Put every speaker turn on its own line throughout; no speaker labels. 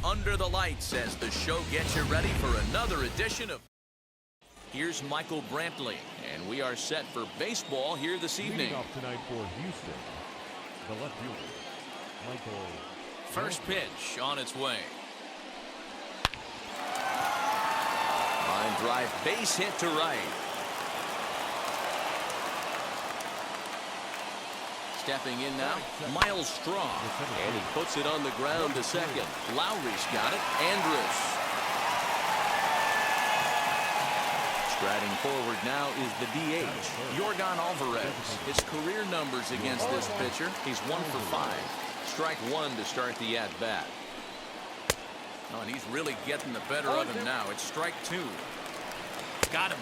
under the lights as the show gets you ready for another edition of... Here's Michael Brantley, and we are set for baseball here this evening.
Leading off tonight for Houston, the left fielder, Michael.
First pitch on its way. Line drive, base hit to right. Stepping in now, Miles Straw, and he puts it on the ground to second. Lowry's got it. Andrus. Striding forward now is the DH, Yordan Alvarez. His career numbers against this pitcher, he's 1 for 5. Strike one to start the at-bat. Oh, and he's really getting the better of him now. It's strike two. Got him.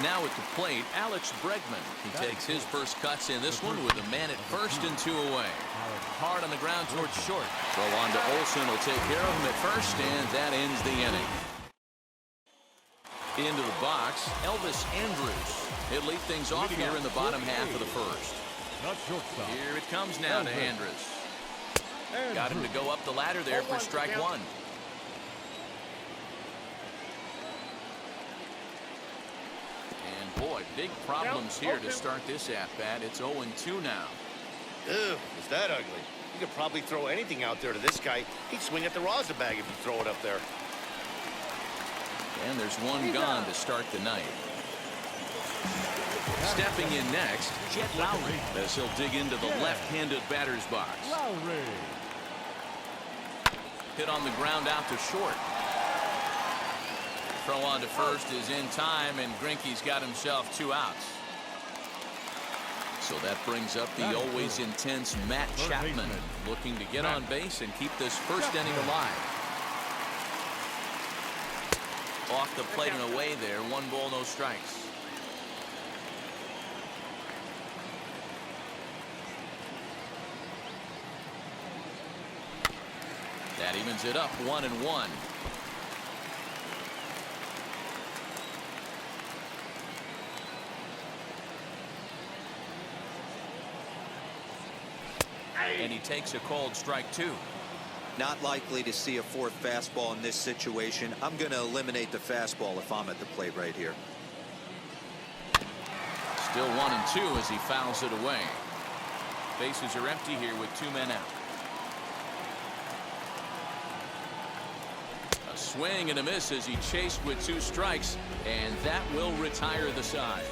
Now at the plate, Alex Bregman. He takes his first cuts in this one with a man at first and 2 away. Hard on the ground towards short. Throw on to Olsen will take care of him at first, and that ends the inning. Into the box, Elvis Andrus. He'll lead things off here in the bottom half of the first. Here it comes now to Andrus. Got him to go up the ladder there for strike one. And boy, big problems here to start this at-bat. It's 0-2 now.
Ew, is that ugly? You could probably throw anything out there to this guy. He'd swing at the rosin bag if you throw it up there.
And there's one gone to start the night. Stepping in next, Jet Lowry, as he'll dig into the left-handed batter's box.
Lowry.
Hit on the ground out to short. Throw on to first is in time, and Greinke's got himself 2 outs. So that brings up the always intense Matt Chapman, looking to get on base and keep this first inning alive. Off the plate and away there. 1 ball, no strikes. That evens it up 1-1. And he takes a called strike 2.
Not likely to see a 4th fastball in this situation. I'm going to eliminate the fastball if I'm at the plate right here.
Still 1-2 as he fouls it away. Bases are empty here with 2 men out. A swing and a miss as he chased with 2 strikes, and that will retire the side.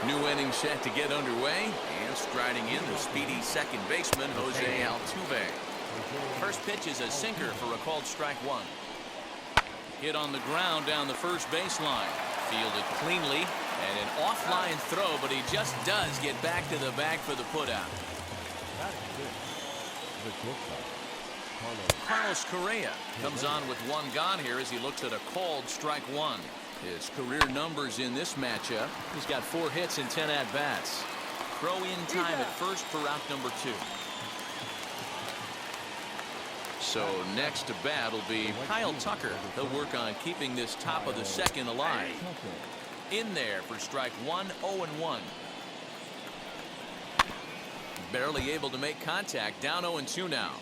New inning set to get underway, and striding in the speedy second baseman, Jose Altuve. First pitch is a sinker for a called strike 1. Hit on the ground down the first baseline. Fielded cleanly, and an offline throw, but he just does get back to the bag for the putout. Carlos Correa comes on with 1 gone here as he looks at a called strike 1. His career numbers in this matchup, he's got 4 hits and 10 at-bats. Throw in time at first for out number 2. So next to bat will be Kyle Tucker. He'll work on keeping this top of the second alive. In there for strike 1, 0-1. Barely able to make contact, down 0-2 now.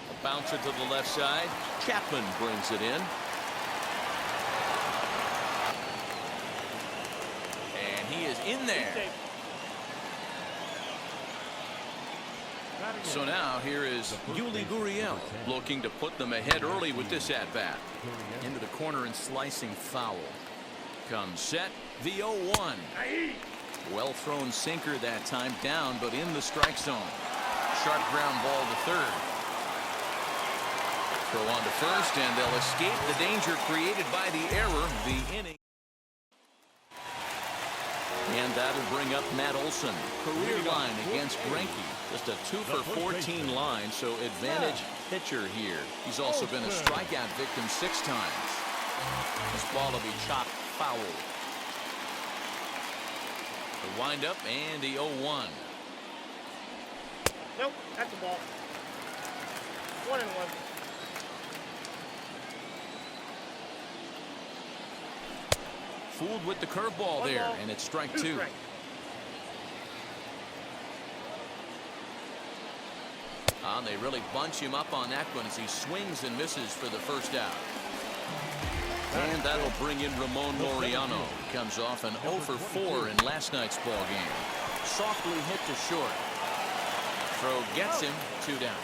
A bouncer to the left side. Chapman brings it in. And he is in there. So now here is Yuli Gurriel looking to put them ahead early with this at-bat. Into the corner and slicing foul. Comes set, the 0-1. Well thrown sinker that time, down but in the strike zone. Sharp ground ball to third. Throw on to first, and they'll escape the danger created by the error. The inning. And that'll bring up Matt Olson. Career line against Greinke. Just a 2 for 14 line, so advantage pitcher here. He's also been a strikeout victim 6 times. This ball will be chopped foul. The windup and the 0-1.
Nope, that's a ball. 1-1.
fooled with the curveball there, and it's strike two. They really bunch him up on that one as he swings and misses for the first out. And that'll bring in Ramon Loriano. Comes off an 0 for 4 in last night's ball game. Softly hit to short. Throw gets him, 2 down.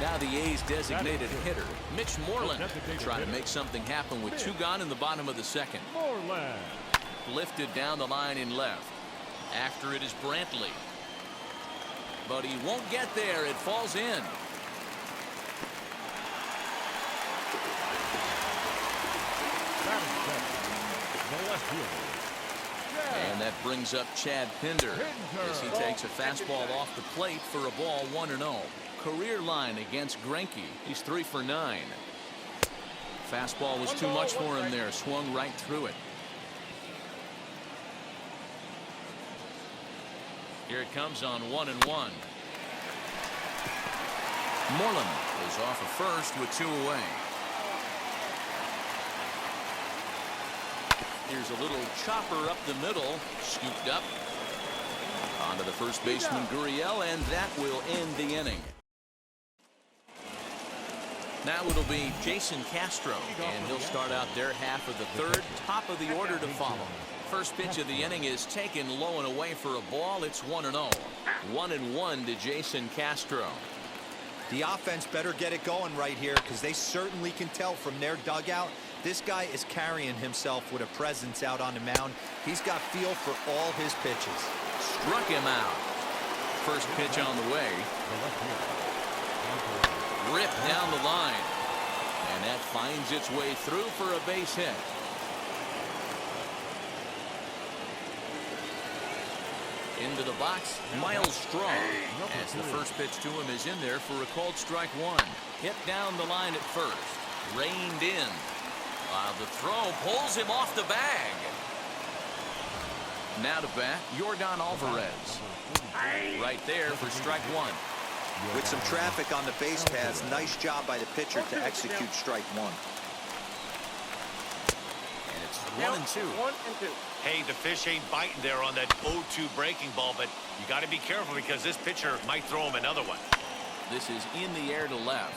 Now the A's designated hitter, Mitch Moreland, try to make something happen with 2 gone in the bottom of the second. Lifted down the line in left. After it is Brantley. But he won't get there. It falls in. And that brings up Chad Pinder as he takes a fastball off the plate for a ball 1-0. Career line against Greinke. He's 3 for 9. Fastball was too much for him there. Swung right through it. Here it comes on 1-1. Moreland is off of first with 2 away. Here's a little chopper up the middle, scooped up onto the first baseman Gurriel, and that will end the inning. Now it'll be Jason Castro, and he'll start out their half of the third. Top of the order to follow. First pitch of the inning is taken low and away for a ball. It's 1-0. 1-1 to Jason Castro.
The offense better get it going right here because they certainly can tell from their dugout. This guy is carrying himself with a presence out on the mound. He's got feel for all his pitches.
Struck him out. First pitch on the way. Ripped down the line. And that finds its way through for a base hit. Into the box, Miles Strong, as the first pitch to him is in there for a called strike 1. Hit down the line at first, reined in. The throw pulls him off the bag. Now to bat, Yordan Alvarez. Right there for strike 1.
With some traffic on the base paths, nice job by the pitcher to execute strike 1.
And it's 1-2.
1-2.
Hey, the fish ain't biting there on that 0-2 breaking ball, but you got to be careful because this pitcher might throw him another one.
This is in the air to left.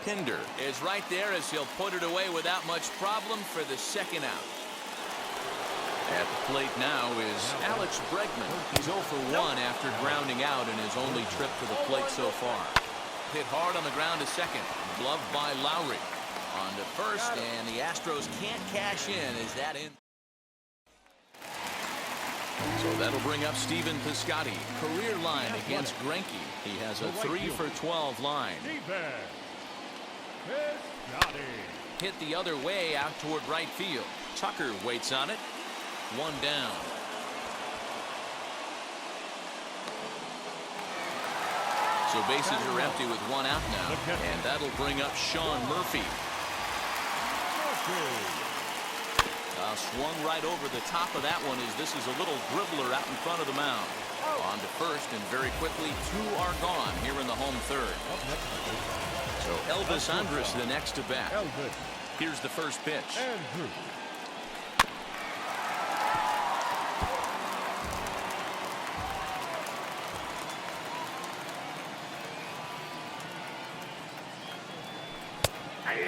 Pinder is right there as he'll put it away without much problem for the second out. At the plate now is Alex Bregman. He's 0 for 1 after grounding out in his only trip to the plate so far. Hit hard on the ground to second. Gloved by Lowry. On to first, and the Astros can't cash in. Is that in? So that'll bring up Stephen Piscotty. Career line against Greinke. He has a 3 for 12 line. Hit the other way out toward right field. Tucker waits on it. 1 down. So bases are empty with 1 out now. And that'll bring up Sean Murphy. Swung right over the top of that one as this is a little dribbler out in front of the mound. On to first, and very quickly 2 are gone here in the home third. So Elvis Andrus the next to bat. Here's the first pitch.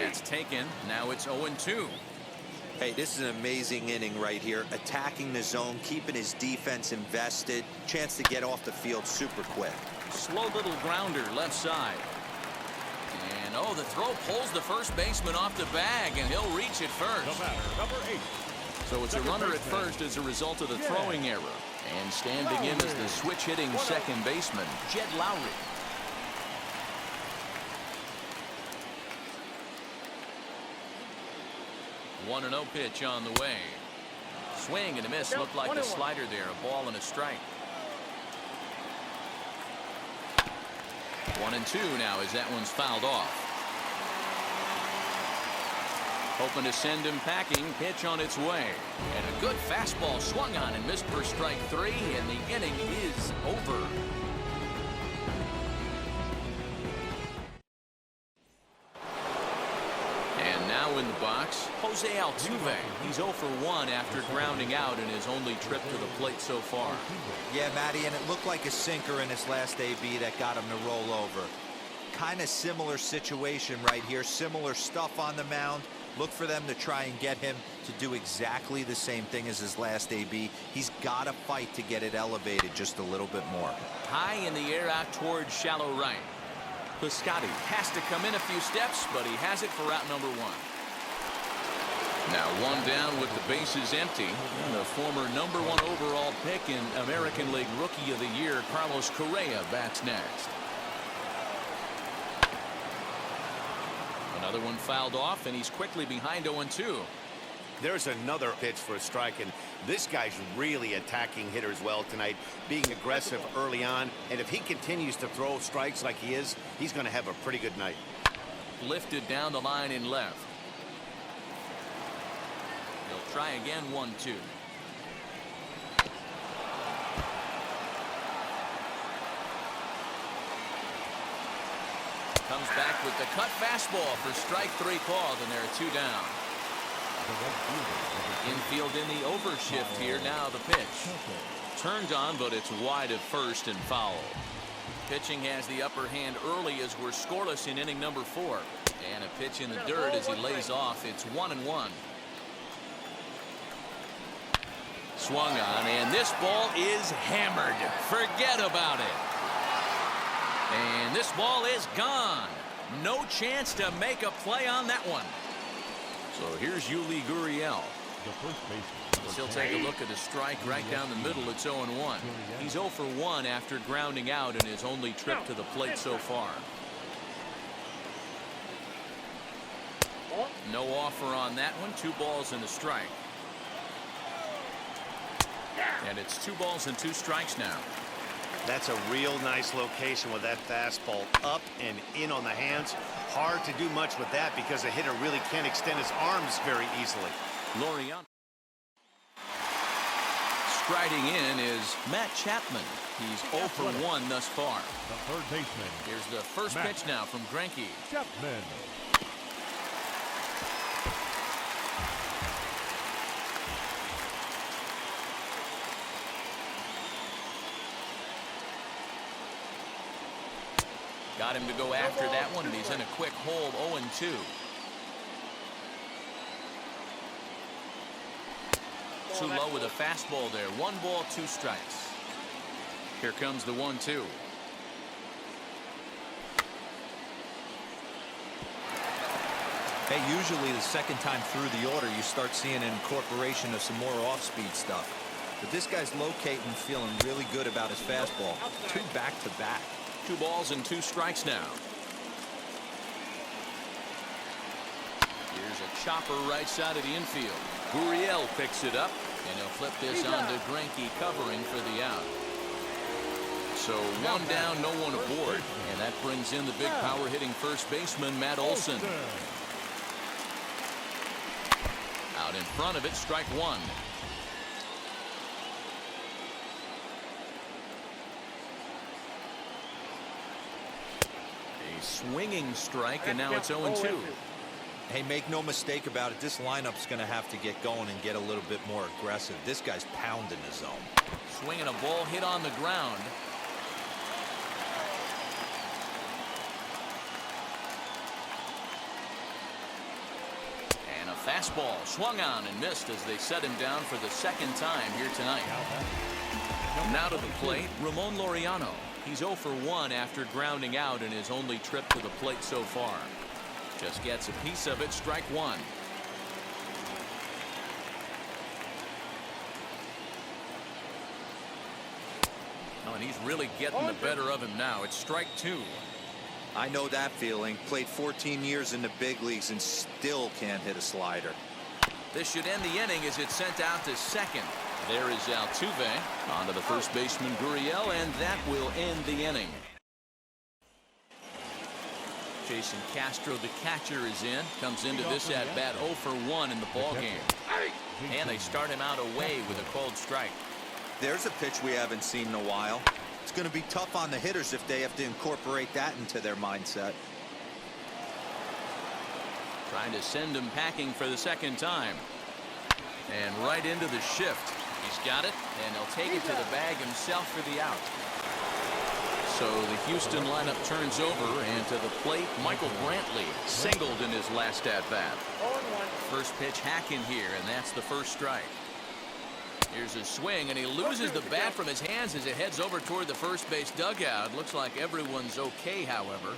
It's taken. Now it's 0-2.
Hey, this is an amazing inning right here. Attacking the zone, keeping his defense invested. Chance to get off the field super quick.
Slow little grounder left side. And the throw pulls the first baseman off the bag, and he'll reach it first.
The batter, number 8.
So it's a runner at first as a result of the throwing error. And standing in is the switch hitting second baseman, Jed Lowry. One 1-0 pitch on the way. Swing and a miss. Looked like a slider there. A ball and a strike. 1-2 now as that one's fouled off. Hoping to send him packing. Pitch on its way. And a good fastball swung on and missed for strike 3. And the inning is over. Now in the box, Jose Altuve. He's 0 for 1 after grounding out in his only trip to the plate so far.
Yeah, Matty, and it looked like a sinker in his last AB that got him to roll over. Kind of similar situation right here. Similar stuff on the mound. Look for them to try and get him to do exactly the same thing as his last AB. He's got to fight to get it elevated just a little bit more.
High in the air out towards shallow right. Piscotty has to come in a few steps, but he has it for out number 1. Now 1 down with the bases empty. And the former number 1 overall pick in American League Rookie of the Year, Carlos Correa, bats next. Another one fouled off, and he's quickly behind 0-2.
There's another pitch for a strike, and this guy's really attacking hitters well tonight, being aggressive early on, and if he continues to throw strikes like he is, he's going to have a pretty good night.
Lifted down the line in left. He'll try again. 1-2. Comes back with the cut fastball for strike 3 called, and there are 2 down. Infield in the overshift here. Now the pitch. Turned on, but it's wide of first and foul. Pitching has the upper hand early as we're scoreless in inning number 4. And a pitch in the dirt as he lays off. It's 1-1. Swung on, and this ball is hammered. Forget about it. And this ball is gone. No chance to make a play on that one. So here's Yuli Gurriel.
The first baseman.
He'll take a look at the strike right down the middle. It's 0-1. He's 0 for 1 after grounding out in his only trip to the plate so far. No offer on that one. 2 balls and a strike. And it's 2 balls and 2 strikes now.
That's a real nice location with that fastball up and in on the hands. Hard to do much with that because the hitter really can't extend his arms very easily.
Loriano. Striding in is Matt Chapman. He's 0 for 1 thus far.
The third baseman.
Here's the first pitch now from Greinke.
Chapman.
Got him to go after that one, and he's in a quick hold. 0-2. Too low with a fastball there. 1 ball, 2 strikes. Here comes the 1-2.
Hey, usually the second time through the order, you start seeing an incorporation of some more off-speed stuff. But this guy's locating, feeling really good about his fastball. 2 back-to-back.
2 balls and 2 strikes now. Here's a chopper right side of the infield. Gurriel picks it up, and he'll flip this on to Greinke covering for the out. So 1 down, no one aboard, and that brings in the big power hitting first baseman Matt Olson. Out in front of it, strike 1. Swinging strike, and now it's 0-2.
Hey, make no mistake about it. This lineup's going to have to get going and get a little bit more aggressive. This guy's pounding the zone.
Swinging a ball hit on the ground. And a fastball swung on and missed as they set him down for the 2nd time here tonight. Now to the plate, Ramon Loriano. He's 0 for 1 after grounding out in his only trip to the plate so far. Just gets a piece of it. Strike 1. Oh, and he's really getting the better of him now. It's strike 2.
I know that feeling. Played 14 years in the big leagues and still can't hit a slider.
This should end the inning as it's sent out to second. There is Altuve. On to the first baseman, Gurriel, and that will end the inning. Jason Castro, the catcher, is in. Comes into this at-bat 0 for 1 in the ballgame. And they start him out away with a called strike.
There's a pitch we haven't seen in a while. It's going to be tough on the hitters if they have to incorporate that into their mindset.
Trying to send him packing for the second time. And right into the shift. He's got it, and he'll take it to the bag himself for the out. So the Houston lineup turns over, and to the plate, Michael Brantley singled in his last at-bat. First pitch hacking here, and that's the first strike. Here's a swing, and he loses the bat from his hands as it heads over toward the first base dugout. Looks like everyone's okay, however.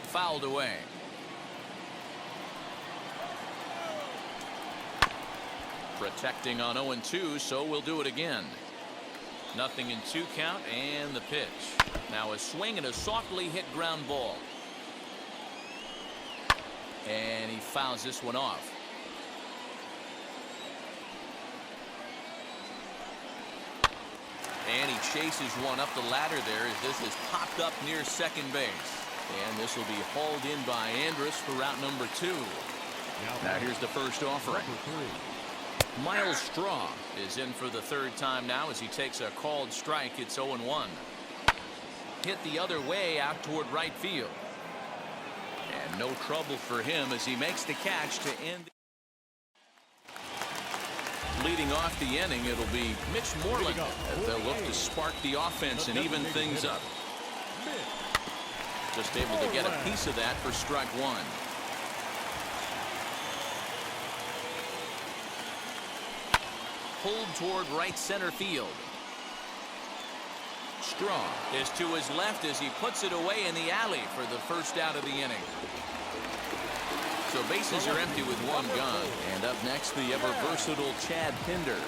Fouled away. Protecting on 0-2, so we'll do it again. 0-2 count, and the pitch. Now a swing and a softly hit ground ball. And he fouls this one off. And he chases one up the ladder there as this is popped up near second base. And this will be hauled in by Andrus for route number 2. Now here's the first offering. Miles Straw is in for the third time now as he takes a called strike. It's 0-1. Hit the other way out toward right field. And no trouble for him as he makes the catch to end. Leading off the inning, it'll be Mitch Moreland as they'll look to spark the offense and even things up. Just able to get a piece of that for strike one. Pulled toward right center field. Straw is to his left as he puts it away in the alley for the first out of the inning. So bases are empty with one gone. And up next, the ever versatile Chad Pinder.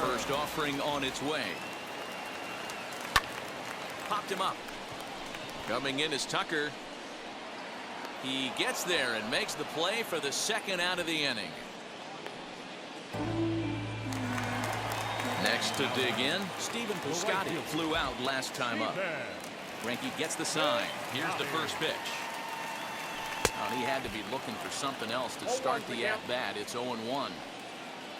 First offering on its way. Popped him up. Coming in is Tucker. He gets there and makes the play for the second out of the inning. Next to dig in, Stephen Piscotty flew out last time up. Greinke gets the sign. Here's the first pitch. Oh, he had to be looking for something else to start the at-bat. It's 0-1.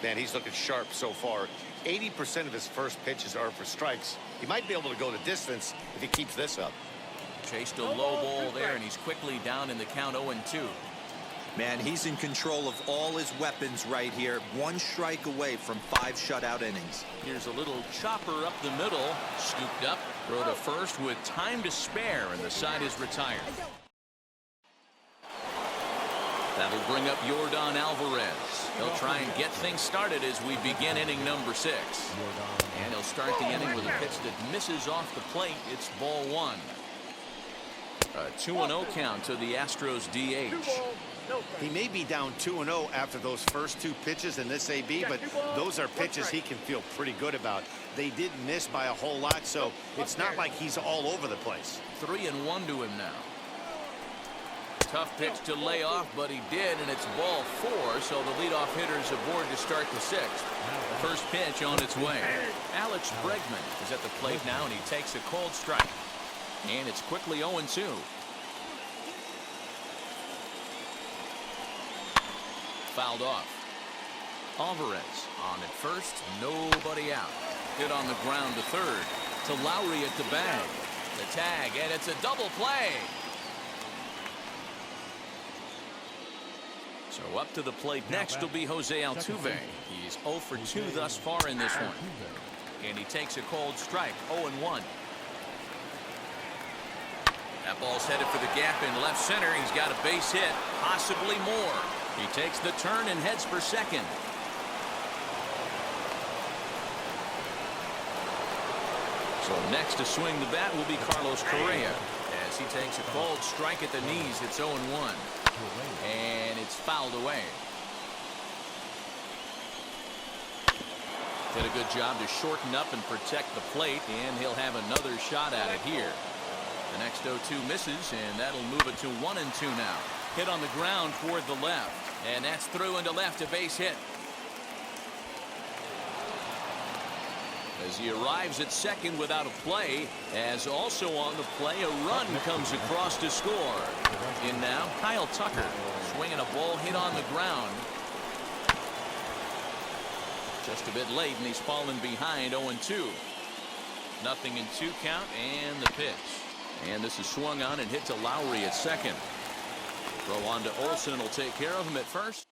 Man, he's looking sharp so far. 80% of his first pitches are for strikes. He might be able to go the distance if he keeps this up.
Chased a low ball there, and he's quickly down in the count 0-2.
Man, he's in control of all his weapons right here. One strike away from 5 shutout innings.
Here's a little chopper up the middle. Scooped up. Throw to first with time to spare, and the side is retired. That'll bring up Yordan Alvarez. He'll try and get things started as we begin inning number 6. And he'll start the inning with a pitch that misses off the plate. It's ball 1. A 2-0 count to the Astros DH.
He may be down 2-0 after those first 2 pitches in this AB, but those are pitches he can feel pretty good about. They did miss by a whole lot, so it's not like he's all over the place.
3-1 to him now. Tough pitch to lay off, but he did, and it's ball 4, so the leadoff hitter's aboard to start the 6th. First pitch on its way. Alex Bregman is at the plate now, and he takes a cold strike. And it's quickly 0-2. Fouled off. Alvarez on at first, nobody out. Hit on the ground to third. To Lowry at the bag. The tag, and it's a double play. So up to the plate next will be Jose Altuve. He's 0 for 2 thus far in this one. And he takes a cold strike, 0-1. That ball's headed for the gap in left center. He's got a base hit, possibly more. He takes the turn and heads for second. So next to swing the bat will be Carlos Correa as he takes a cold strike at the knees. It's 0-1. And it's fouled away. Did a good job to shorten up and protect the plate, and he'll have another shot at it here. The next 0-2 misses, and that'll move it to 1-2 now. Hit on the ground toward the left, and that's through into left, a base hit. As he arrives at second without a play, as also on the play, a run comes across to score. In now, Kyle Tucker, swinging a ball hit on the ground. Just a bit late, and he's fallen behind 0-2. 0-2 count, and the pitch. And this is swung on and hit to Lowry at second. Throw on to Olsen will take care of him at first.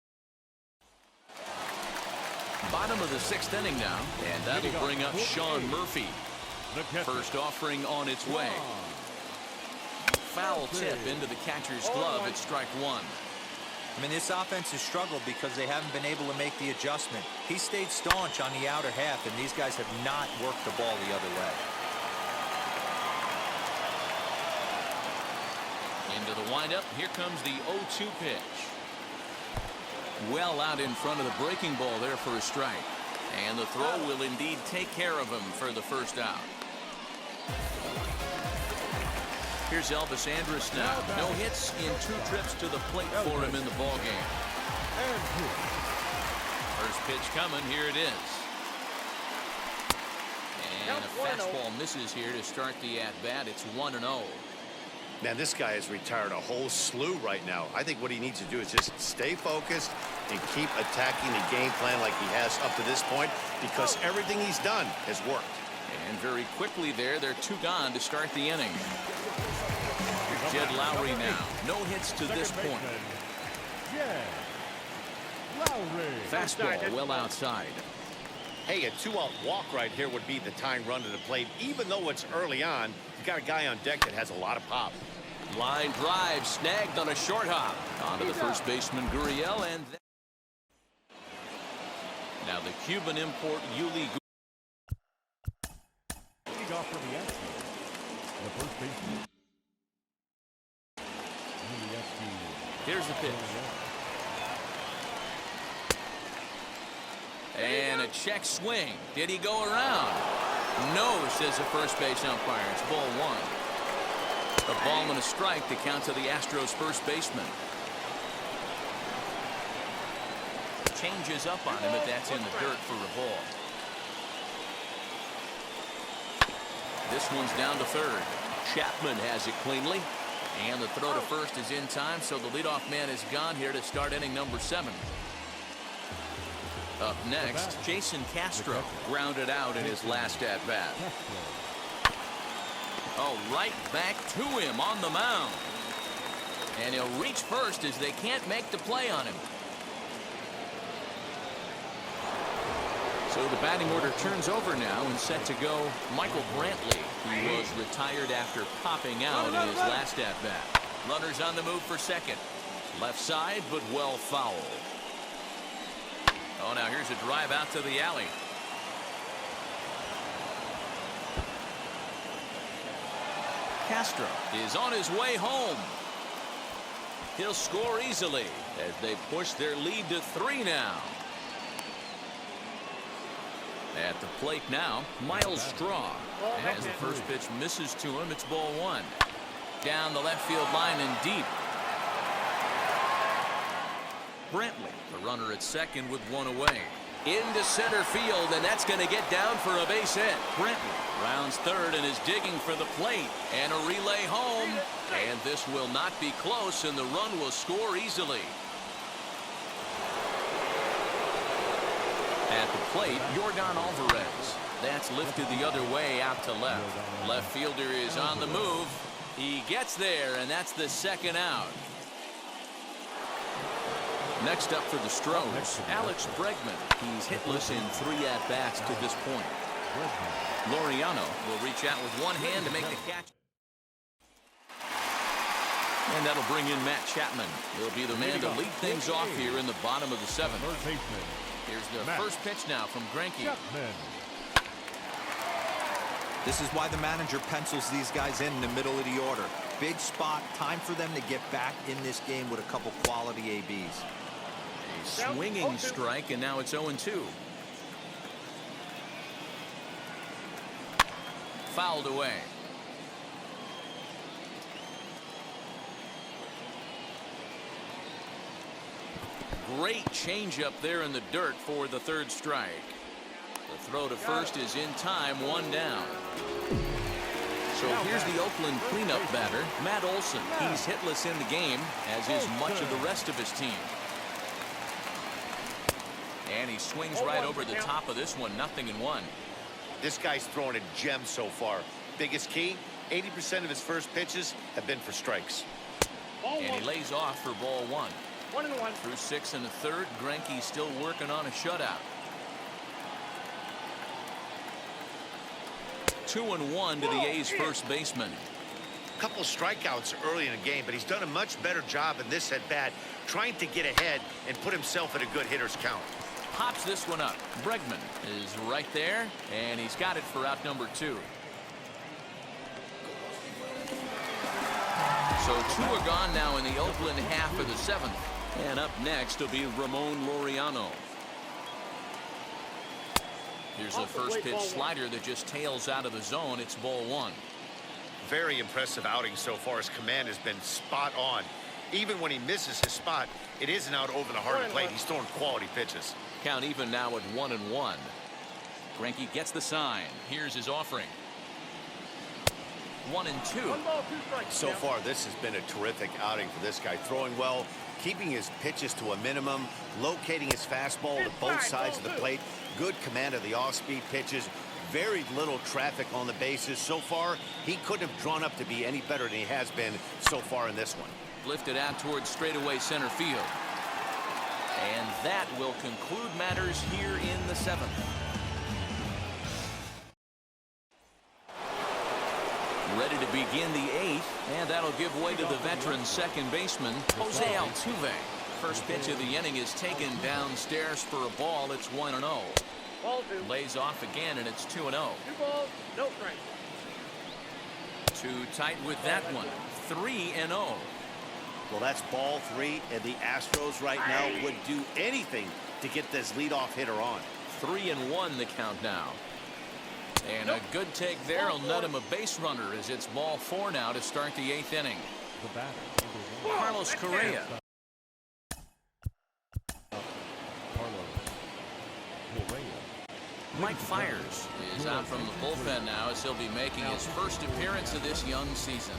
Bottom of the 6th inning now, and that'll bring up Sean Murphy. First offering on its way. Foul tip into the catcher's glove at strike 1.
I mean, this offense has struggled because they haven't been able to make the adjustment. He stayed staunch on the outer half, and these guys have not worked the ball the other way.
Into the windup. Here comes the 0-2 pitch. Well out in front of the breaking ball there for a strike. And the throw will indeed take care of him for the first out. Here's Elvis Andrus now. No hits in 2 trips to the plate for him in the ball game. First pitch coming. Here it is. And a fastball misses here to start the at-bat. It's 1-0.
Man, this guy has retired a whole slew right now. I think what he needs to do is just stay focused and keep attacking the game plan like he has up to this point, because everything he's done has worked.
And very quickly there, they're 2 gone to start the inning. Here's Jed Lowry now. No hits to this point. Fastball well outside.
Hey, a 2-out walk right here would be the tying run to the plate. Even though it's early on, you got a guy on deck that has a lot of pop.
Line drive snagged on a short hop. On to the first baseman, Gurriel, and now the Cuban import, Yuli.
Leading off for the Astros, the first baseman.
Here's the pitch. And a check swing. Did he go around? No, says the first base umpire. It's ball 1. A ball and a strike to count to the Astros first baseman. Changes up on him, but that's in the dirt for a ball. This one's down to third. Chapman has it cleanly. And the throw to first is in time, so the leadoff man is gone here to start inning number 7. Up next, Jason Castro grounded out in his last at-bat. Oh, right back to him on the mound. And he'll reach first as they can't make the play on him. So the batting order turns over now and set to go Michael Brantley, who was retired after popping out in his last at-bat. Runners on the move for second. Left side, but well fouled. Oh, now here's a drive out to the alley. Castro is on his way home. He'll score easily as they push their lead to 3 now. At the plate now, Miles Straw. As the first pitch misses to him, it's ball 1. Down the left field line and deep. Brantley, the runner at second with 1 away. Into center field, and that's going to get down for a base hit. Brantley rounds third and is digging for the plate. And a relay home. And this will not be close, and the run will score easily. At the plate, Yordan Alvarez. That's lifted the other way out to left. Left fielder is on the move. He gets there, and that's the second out. Next up for the Stros, Alex Bregman. He's hitless in 3 at-bats to this point. Loriano will reach out with one hand to make the catch. And that'll bring in Matt Chapman. He'll be the man to lead things off here in the bottom of the 7th. Here's the first pitch now from Greinke.
This is why the manager pencils these guys in the middle of the order. Big spot, time for them to get back in this game with a couple quality ABs.
A swinging strike, and now it's 0-2. Fouled away. Great changeup there in the dirt for the 3rd strike. The throw to first is in time, 1 down. So here's the Oakland cleanup batter, Matt Olson. He's hitless in the game, as is much of the rest of his team. And he swings right over the top of this one, 0-1.
This guy's throwing a gem so far. Biggest key, 80% of his first pitches have been for strikes.
Ball
And
one.
he lays off for ball one.
1-1.
Through 6 1/3, Greinke's still working on a shutout. 2-1 to the A's first baseman.
Couple strikeouts early in the game, but he's done a much better job in this at bat, trying to get ahead and put himself at a good hitter's count.
Pops this one up. Bregman is right there, and he's got it for out number 2. So 2 are gone now in the Oakland half of the 7th. And up next will be Ramon Loriano. Here's a first pitch slider that just tails out of the zone. It's ball 1.
Very impressive outing so far. His command has been spot on. Even when he misses his spot, it isn't out over the hard plate. He's throwing quality pitches.
Count even now at 1-1. Greinke gets the sign. Here's his offering. 1-2.
1 ball, 2 strikes.
So far, this has been a terrific outing for this guy. Throwing well, keeping his pitches to a minimum, locating his fastball to both sides of the plate, good command of the off-speed pitches, very little traffic on the bases. So far, he couldn't have drawn up to be any better than he has been so far in this one.
Lifted out towards straightaway center field. And that will conclude matters here in the 7th. Ready to begin the 8th, and that'll give way to the veteran second baseman, Jose Altuve. First pitch of the inning is taken downstairs for a ball. It's 1-0.
Ball 2.
Lays off again, and it's 2-0.
2 balls, no strikes.
Too tight with that one. 3-0.
Well, that's ball 3, and the Astros right now would do anything to get this leadoff hitter on.
3-1 the count now. And a good take there will net him a base runner as it's ball 4 now to start the 8th inning.
The batter, number 1.
Carlos Correa. Mike Fiers is out from the bullpen now as he'll be making his first appearance of this young season.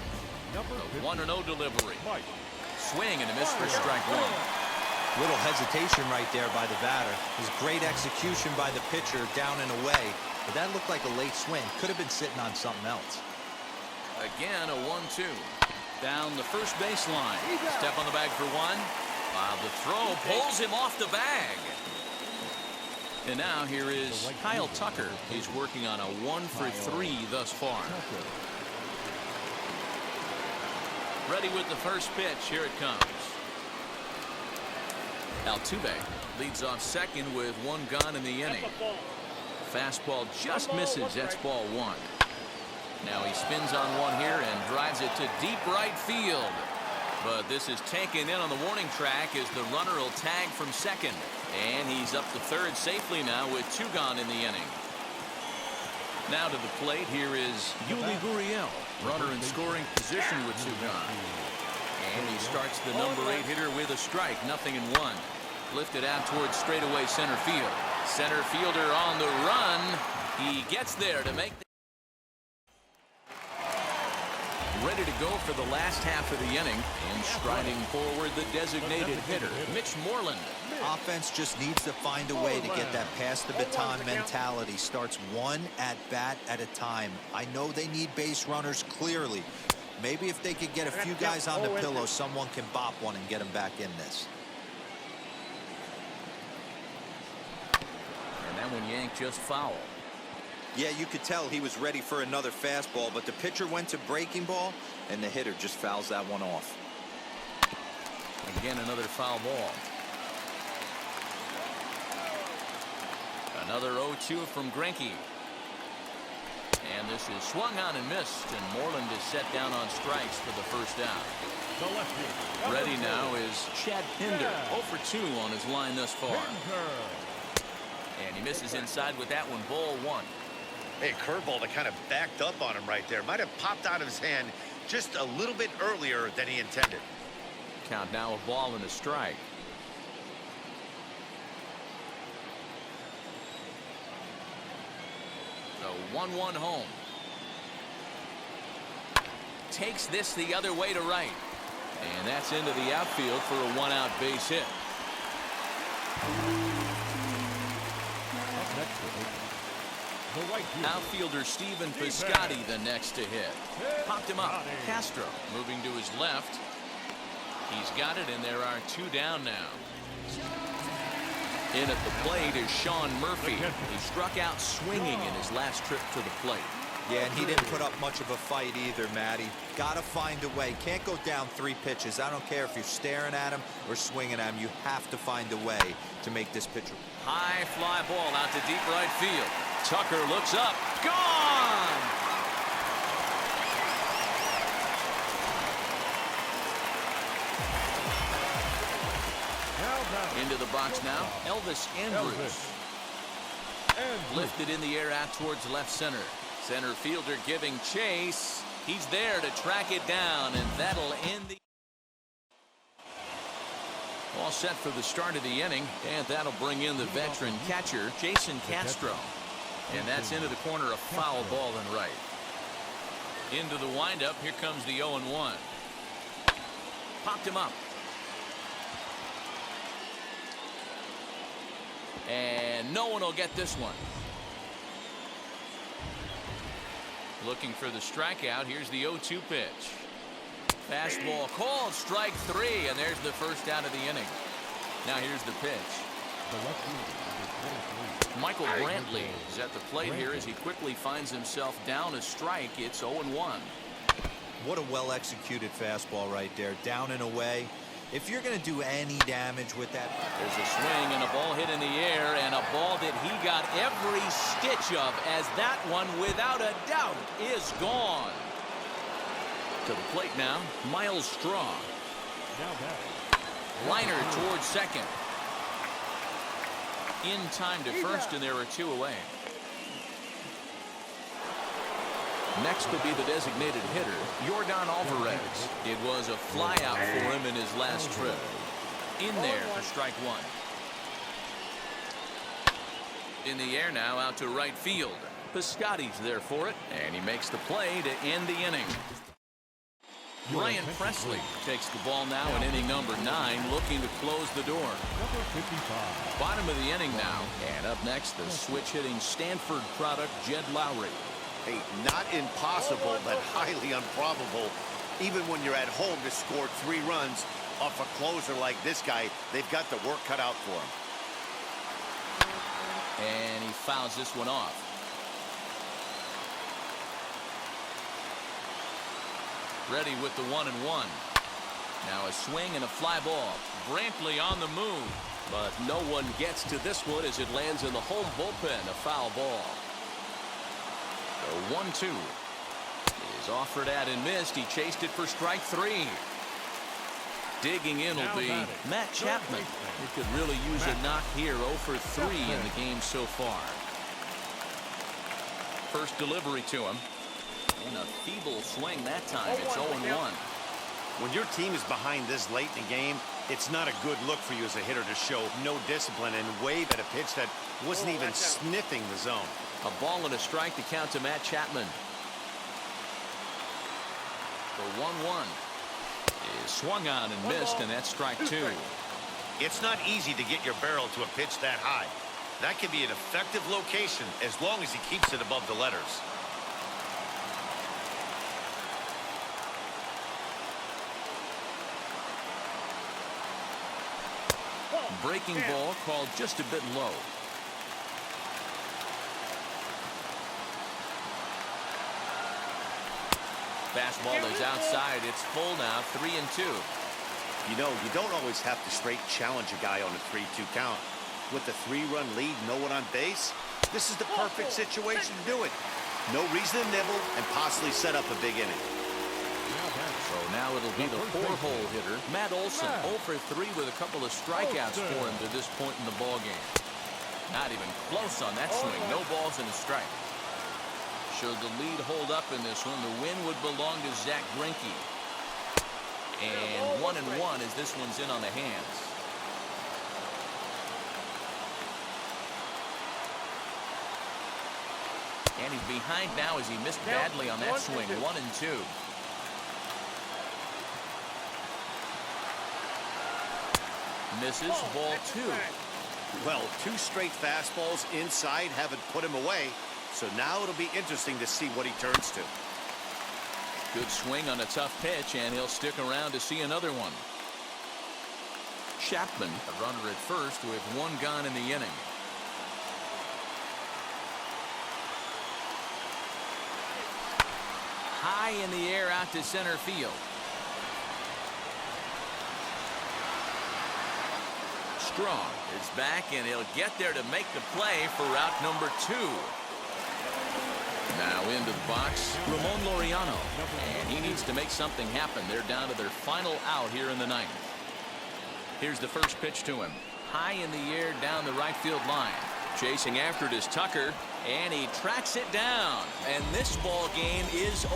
The 1-0 delivery. Swing and a miss for strike 1.
Little hesitation right there by the batter. It was great execution by the pitcher down and away. But that looked like a late swing. Could have been sitting on something else.
Again, a 1-2. Down the first baseline. Step on the bag for 1. While the throw pulls him off the bag. And now here is Kyle Tucker. He's working on a 1-for-3 thus far. Ready with the first pitch. Here it comes. Altuve leads off second with 1 gone in the inning. Fastball just misses. That's ball 1. Now he spins on one here and drives it to deep right field. But this is taken in on the warning track as the runner will tag from second. And he's up to third safely now with 2 gone in the inning. Now to the plate, here is Yuli Gurriel. Runner in scoring position with 2 gone. And he starts the number 8 hitter with a strike. 0-1. Lifted out towards straightaway center field. Center fielder on the run. He gets there to make the... Ready to go for the last half of the inning. And striding forward, the designated hitter, Mitch Moreland.
Offense just needs to find a way to get that pass the baton mentality. Starts 1 at bat at a time. I know they need base runners clearly. Maybe if they could get a few guys on the pillow, someone can bop one and get them back in this.
And that one yanked just foul.
Yeah, you could tell he was ready for another fastball, but the pitcher went to breaking ball, and the hitter just fouls that one off.
Again, another foul ball. Another 0-2 from Greinke. And this is swung on and missed, and Moreland is set down on strikes for the first out. Ready now is Chad Pinder. 0-for-2 on his line thus far. And he misses inside with that one. Ball 1.
Hey, curveball that kind of backed up on him right there. Might have popped out of his hand just a little bit earlier than he intended.
Count now a ball and a strike. The 1-1 home. Takes this the other way to right. And that's into the outfield for a 1-out base hit. Outfielder Stephen Piscotty the next to hit. Popped him up. Castro moving to his left. He's got it, and there are 2 down now. In at the plate is Sean Murphy. He struck out swinging in his last trip to the plate.
Yeah, and he didn't put up much of a fight either, Matty. Gotta find a way. Can't go down 3 pitches. I don't care if you're staring at him or swinging at him. You have to find a way to make this pitcher.
High fly ball out to deep right field. Tucker looks up. Gone! Into the box now, Elvis Andrews. Lifted in the air out towards left center. Center fielder giving chase. He's there to track it down, and that'll end the... All set for the start of the inning, and that'll bring in the veteran catcher, Jason Castro. And that's into the corner, a foul ball and right. Into the windup, here comes the 0-1. Popped him up. And no one will get this one. Looking for the strikeout. Here's the 0-2 pitch. Fastball called, strike 3, and there's the first out of the inning. Now here's the pitch. Michael Brantley is at the plate here as he quickly finds himself down a strike. It's 0-1.
What a well-executed fastball right there. Down and away. If you're going to do any damage with that...
There's a swing and a ball hit in the air, and a ball that he got every stitch of, as that one, without a doubt, is gone. To the plate now, Miles Straw. Liner towards second. In time to first, and there are 2 away. Next will be the designated hitter, Jordan Alvarez. It was a flyout for him in his last trip. In there for strike 1. In the air now, out to right field. Piscotty's there for it, and he makes the play to end the inning. Brian Presley takes the ball now in inning number 9, looking to close the door. Bottom of the inning now, and up next, the switch-hitting Stanford product, Jed Lowry.
Hey, not impossible, but highly improbable. Even when you're at home to score 3 runs off a closer like this guy, they've got the work cut out for him.
And he fouls this one off. Ready with the 1-1. Now a swing and a fly ball. Brantley on the move, but no one gets to this one as it lands in the home bullpen. A foul ball. The 1-2 is offered at and missed. He chased it for strike 3. Digging in will be Matt Chapman. He could really use a knock here. 0 for 3 in the game so far. First delivery to him. And a feeble swing that time. It's 0-1.
When your team is behind this late in the game, it's not a good look for you as a hitter to show no discipline and wave at a pitch that wasn't even sniffing the zone.
A ball and a strike to count to Matt Chapman. The 1-1 is swung on and missed, and that's strike 2.
It's not easy to get your barrel to a pitch that high. That can be an effective location as long as he keeps it above the letters.
Breaking ball called just a bit low. Fastball is outside. It's full now. 3-2.
You know, you don't always have to straight challenge a guy on a 3-2 count. With the 3-run lead, no one on base, this is the perfect situation to do it. No reason to nibble and possibly set up a big inning.
So now it'll be the 4-hole hitter, Matt Olson. 0 for 3 with a couple of strikeouts for him to this point in the ballgame. Not even close on that swing. No balls and a strike. Should the lead hold up in this one, the win would belong to Zach Greinke. And 1-1 as this one's in on the hands. And he's behind now as he missed badly on that swing. 1-2. Misses, ball 2.
Well, 2 straight fastballs inside haven't put him away. So now it'll be interesting to see what he turns to.
Good swing on a tough pitch, and he'll stick around to see another one. Chapman, a runner at first, with one gone in the inning. High in the air out to center field. Strong is back, and he'll get there to make the play for out number 2. Now into the box, Ramon Loriano, and he needs to make something happen. They're down to their final out here in the 9th. Here's the first pitch to him. High in the air down the right field line. Chasing after it is Tucker, and he tracks it down. And this ball game is over.